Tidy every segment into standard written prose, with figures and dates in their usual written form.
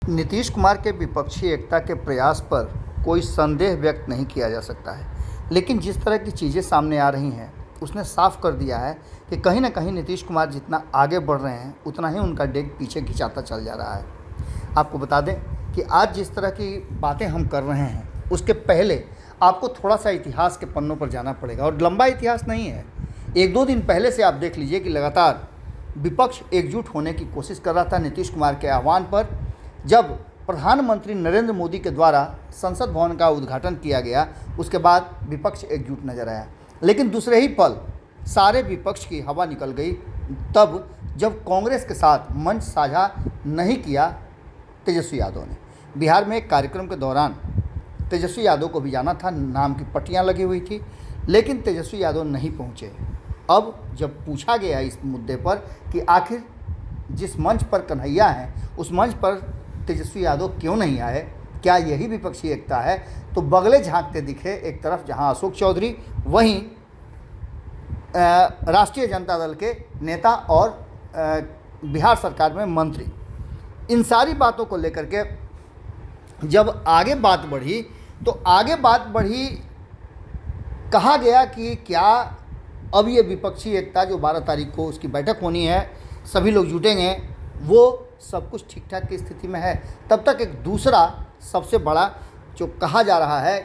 नीतीश कुमार के विपक्षी एकता के प्रयास पर कोई संदेह व्यक्त नहीं किया जा सकता है, लेकिन जिस तरह की चीज़ें सामने आ रही हैं उसने साफ कर दिया है कि कहीं ना कहीं नीतीश कुमार जितना आगे बढ़ रहे हैं उतना ही उनका डेग पीछे खिंचाता चल जा रहा है। आपको बता दें कि आज जिस तरह की बातें हम कर रहे हैं उसके पहले आपको थोड़ा सा इतिहास के पन्नों पर जाना पड़ेगा, और लंबा इतिहास नहीं है। एक दो दिन पहले से आप देख लीजिए कि लगातार विपक्ष एकजुट होने की कोशिश कर रहा था नीतीश कुमार के आह्वान पर। जब प्रधानमंत्री नरेंद्र मोदी के द्वारा संसद भवन का उद्घाटन किया गया उसके बाद विपक्ष एकजुट नजर आया, लेकिन दूसरे ही पल सारे विपक्ष की हवा निकल गई तब जब कांग्रेस के साथ मंच साझा नहीं किया तेजस्वी यादव ने। बिहार में एक कार्यक्रम के दौरान तेजस्वी यादव को भी जाना था, नाम की पट्टियां लगी हुई थी, लेकिन तेजस्वी यादव नहीं पहुंचे। अब जब पूछा गया इस मुद्दे पर कि आखिर जिस मंच पर कन्हैया हैं उस मंच पर तेजस्वी यादव क्यों नहीं आए, क्या यही विपक्षी एकता है, तो बगले झांकते दिखे। एक तरफ जहां अशोक चौधरी, वहीं राष्ट्रीय जनता दल के नेता और बिहार सरकार में मंत्री। इन सारी बातों को लेकर के जब आगे बात बढ़ी तो कहा गया कि क्या अब ये विपक्षी एकता जो 12 तारीख को उसकी बैठक होनी है, सभी लोग जुटेंगे, वो सब कुछ ठीक ठाक की स्थिति में है। तब तक एक दूसरा सबसे बड़ा जो कहा जा रहा है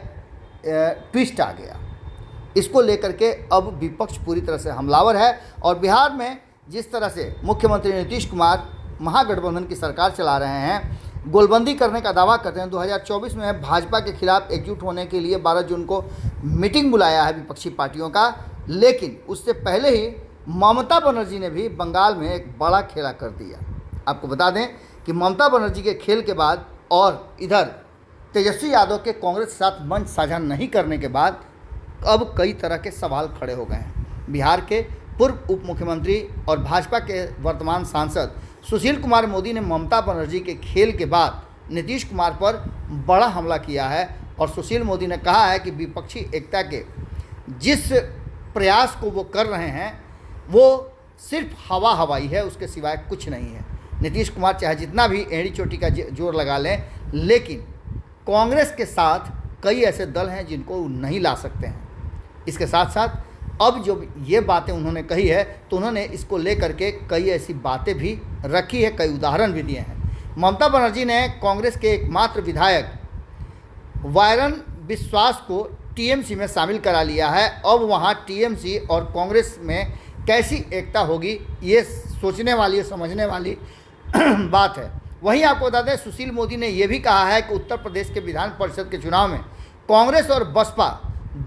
ट्विस्ट आ गया। इसको लेकर के अब विपक्ष पूरी तरह से हमलावर है, और बिहार में जिस तरह से मुख्यमंत्री नीतीश कुमार महागठबंधन की सरकार चला रहे हैं, गोलबंदी करने का दावा करते हैं। 2024 में भाजपा के खिलाफ एकजुट होने के लिए 12 जून को मीटिंग बुलाया है विपक्षी पार्टियों का, लेकिन उससे पहले ही ममता बनर्जी ने भी बंगाल में एक बड़ा खेला कर दिया। आपको बता दें कि ममता बनर्जी के खेल के बाद और इधर तेजस्वी यादव के कांग्रेस के साथ मंच साझा नहीं करने के बाद अब कई तरह के सवाल खड़े हो गए हैं। बिहार के पूर्व उप मुख्यमंत्री और भाजपा के वर्तमान सांसद सुशील कुमार मोदी ने ममता बनर्जी के खेल के बाद नीतीश कुमार पर बड़ा हमला किया है, और सुशील मोदी ने कहा है कि विपक्षी एकता के जिस प्रयास को वो कर रहे हैं वो सिर्फ हवाई है, उसके सिवाय कुछ नहीं है। नीतीश कुमार चाहे जितना भी एड़ी चोटी का जोर लगा लें, लेकिन कांग्रेस के साथ कई ऐसे दल हैं जिनको नहीं ला सकते हैं। इसके साथ साथ अब जो ये बातें उन्होंने कही है तो उन्होंने इसको लेकर के कई ऐसी बातें भी रखी है, कई उदाहरण भी दिए हैं। ममता बनर्जी ने कांग्रेस के एकमात्र विधायक वायरन विश्वास को टीएमसी में शामिल करा लिया है। अब वहाँ टीएमसी और कांग्रेस में कैसी एकता होगी, ये सोचने वाली, समझने वाली बात है। वहीं आपको बता दें सुशील मोदी ने यह भी कहा है कि उत्तर प्रदेश के विधान परिषद के चुनाव में कांग्रेस और बसपा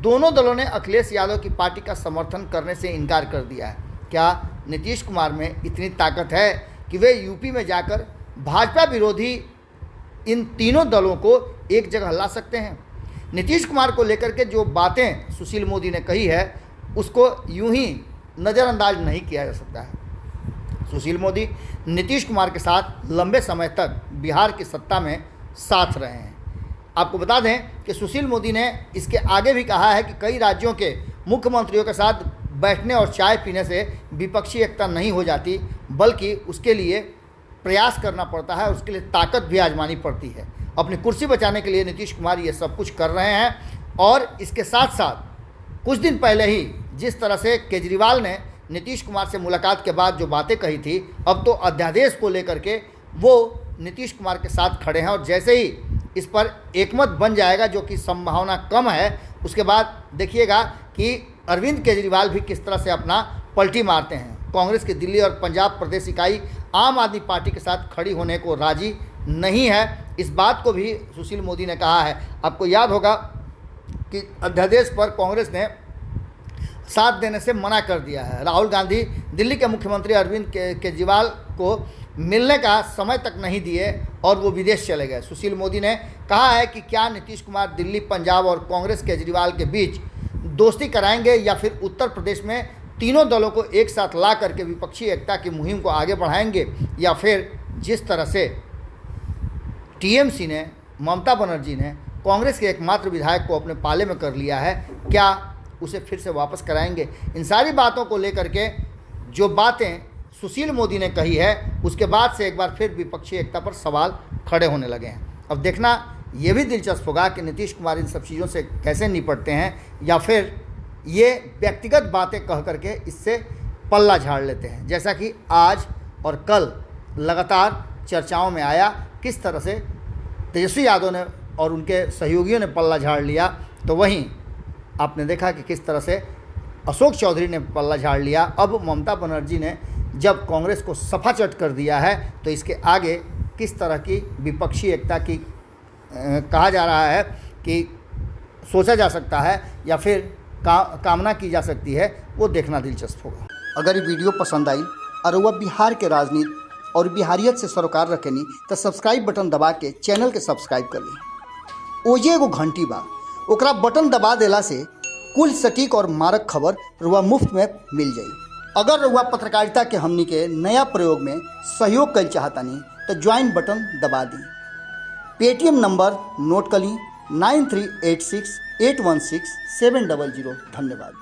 दोनों दलों ने अखिलेश यादव की पार्टी का समर्थन करने से इनकार कर दिया है। क्या नीतीश कुमार में इतनी ताकत है कि वे यूपी में जाकर भाजपा विरोधी इन तीनों दलों को एक जगह ला सकते हैं? नीतीश कुमार को लेकर के जो बातें सुशील मोदी ने कही है उसको यूं ही नज़रअंदाज नहीं किया जा सकता है। सुशील मोदी नीतीश कुमार के साथ लंबे समय तक बिहार की सत्ता में साथ रहे हैं। आपको बता दें कि सुशील मोदी ने इसके आगे भी कहा है कि कई राज्यों के मुख्यमंत्रियों के साथ बैठने और चाय पीने से विपक्षी एकता नहीं हो जाती, बल्कि उसके लिए प्रयास करना पड़ता है, उसके लिए ताकत भी आजमानी पड़ती है। अपनी कुर्सी बचाने के लिए नीतीश कुमार ये सब कुछ कर रहे हैं। और इसके साथ साथ कुछ दिन पहले ही जिस तरह से केजरीवाल ने नीतीश कुमार से मुलाकात के बाद जो बातें कही थी, अब तो अध्यादेश को लेकर के वो नीतीश कुमार के साथ खड़े हैं, और जैसे ही इस पर एकमत बन जाएगा, जो कि संभावना कम है, उसके बाद देखिएगा कि अरविंद केजरीवाल भी किस तरह से अपना पलटी मारते हैं। कांग्रेस की दिल्ली और पंजाब प्रदेश इकाई आम आदमी पार्टी के साथ खड़ी होने को राजी नहीं है। इस बात को भी सुशील मोदी ने कहा है। आपको याद होगा कि अध्यादेश पर कांग्रेस ने साथ देने से मना कर दिया है। राहुल गांधी दिल्ली के मुख्यमंत्री अरविंद केजरीवाल को मिलने का समय तक नहीं दिए और वो विदेश चले गए। सुशील मोदी ने कहा है कि क्या नीतीश कुमार दिल्ली, पंजाब और कांग्रेस केजरीवाल के बीच दोस्ती कराएंगे, या फिर उत्तर प्रदेश में तीनों दलों को एक साथ ला करके विपक्षी एकता की मुहिम को आगे बढ़ाएंगे, या फिर जिस तरह से टीएमसी ने, ममता बनर्जी ने कांग्रेस के एकमात्र विधायक को अपने पाले में कर लिया है, क्या उसे फिर से वापस कराएंगे? इन सारी बातों को लेकर के जो बातें सुशील मोदी ने कही है, उसके बाद से एक बार फिर विपक्षी एकता पर सवाल खड़े होने लगे हैं। अब देखना ये भी दिलचस्प होगा कि नीतीश कुमार इन सब चीज़ों से कैसे निपटते हैं, या फिर ये व्यक्तिगत बातें कह करके इससे पल्ला झाड़ लेते हैं। जैसा कि आज और कल लगातार चर्चाओं में आया, किस तरह से तेजस्वी यादव ने और उनके सहयोगियों ने पल्ला झाड़ लिया, तो वहीं आपने देखा कि किस तरह से अशोक चौधरी ने पल्ला झाड़ लिया। अब ममता बनर्जी ने जब कांग्रेस को सफा चट कर दिया है, तो इसके आगे किस तरह की विपक्षी एकता की कहा जा रहा है कि सोचा जा सकता है या फिर कामना की जा सकती है, वो देखना दिलचस्प होगा। अगर ये वीडियो पसंद आई और वह बिहार के राजनीति और बिहारियत से सरोकार रखेनी तो सब्सक्राइब बटन दबा के चैनल के सब्सक्राइब कर ली। ओजे एगो घंटी बा, ओकरा बटन दबा देला से कुल सटीक और मारक खबर रुआ मुफ्त में मिल जाई। अगर रुआ पत्रकारिता के हमनी के नया प्रयोग में सहयोग कर चाहतानी तो ज्वाइन बटन दबा दी। पेटीएम नंबर नोट कर ली 9386816700। धन्यवाद।